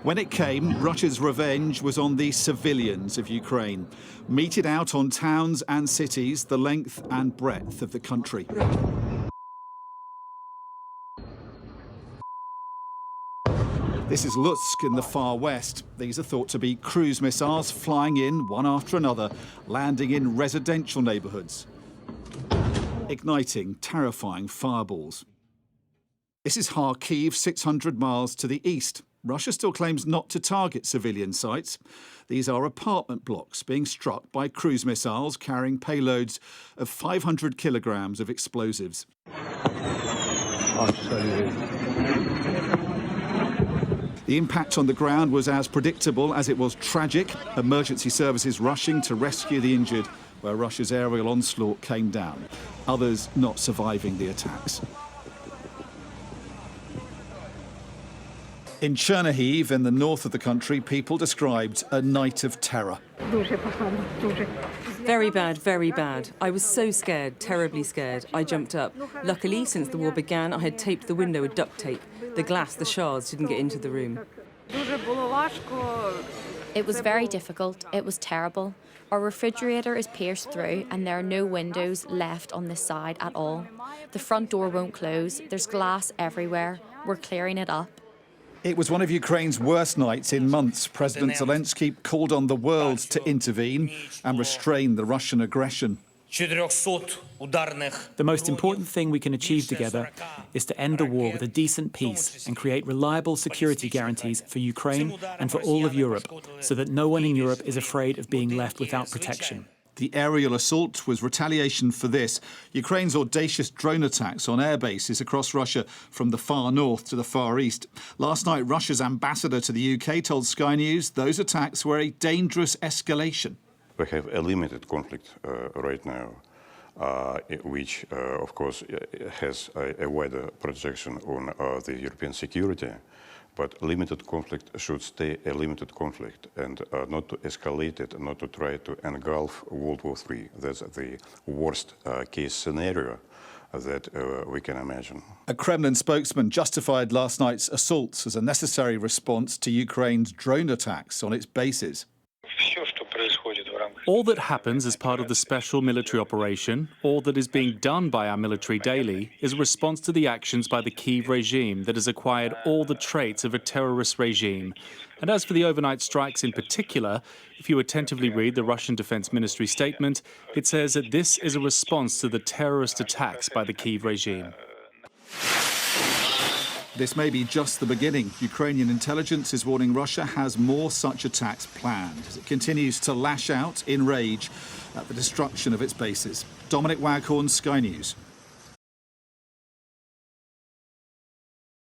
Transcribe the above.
When it came, Russia's revenge was on the civilians of Ukraine, meted out on towns and cities the length and breadth of the country. This is Lutsk in the far west. These are thought to be cruise missiles flying in one after another, landing in residential neighbourhoods, igniting terrifying fireballs. This is Kharkiv, 600 miles to the east. Russia still claims not to target civilian sites. These are apartment blocks being struck by cruise missiles carrying payloads of 500 kilograms of explosives. The impact on the ground was as predictable as it was tragic. Emergency services rushing to rescue the injured where Russia's aerial onslaught came down. Others not surviving the attacks. In Chernihiv, in the north of the country, people described a night of terror. Very bad, very bad. I was so scared, terribly scared. I jumped up. Luckily, since the war began, I had taped the window with duct tape. The glass, the shards, didn't get into the room. It was very difficult. It was terrible. Our refrigerator is pierced through and there are no windows left on this side at all. The front door won't close. There's glass everywhere. We're clearing it up. It was one of Ukraine's worst nights in months. President Zelenskyy called on the world to intervene and restrain the Russian aggression. The most important thing we can achieve together is to end the war with a decent peace and create reliable security guarantees for Ukraine and for all of Europe, so that no one in Europe is afraid of being left without protection. The aerial assault was retaliation for this. Ukraine's audacious drone attacks on air bases across Russia from the far north to the far east. Last night, Russia's ambassador to the UK told Sky News those attacks were a dangerous escalation. We have a limited conflict right now, which, of course, has a wider projection on the European security. But limited conflict should stay a limited conflict and not to escalate it, not to try to engulf World War III. That's the worst case scenario that we can imagine. A Kremlin spokesman justified last night's assaults as a necessary response to Ukraine's drone attacks on its bases. All that happens as part of the special military operation, all that is being done by our military daily, is a response to the actions by the Kyiv regime that has acquired all the traits of a terrorist regime. And as for the overnight strikes in particular, if you attentively read the Russian Defense Ministry statement, it says that this is a response to the terrorist attacks by the Kyiv regime. This may be just the beginning. Ukrainian intelligence is warning Russia has more such attacks planned as it continues to lash out in rage at the destruction of its bases. Dominic Waghorn, Sky News.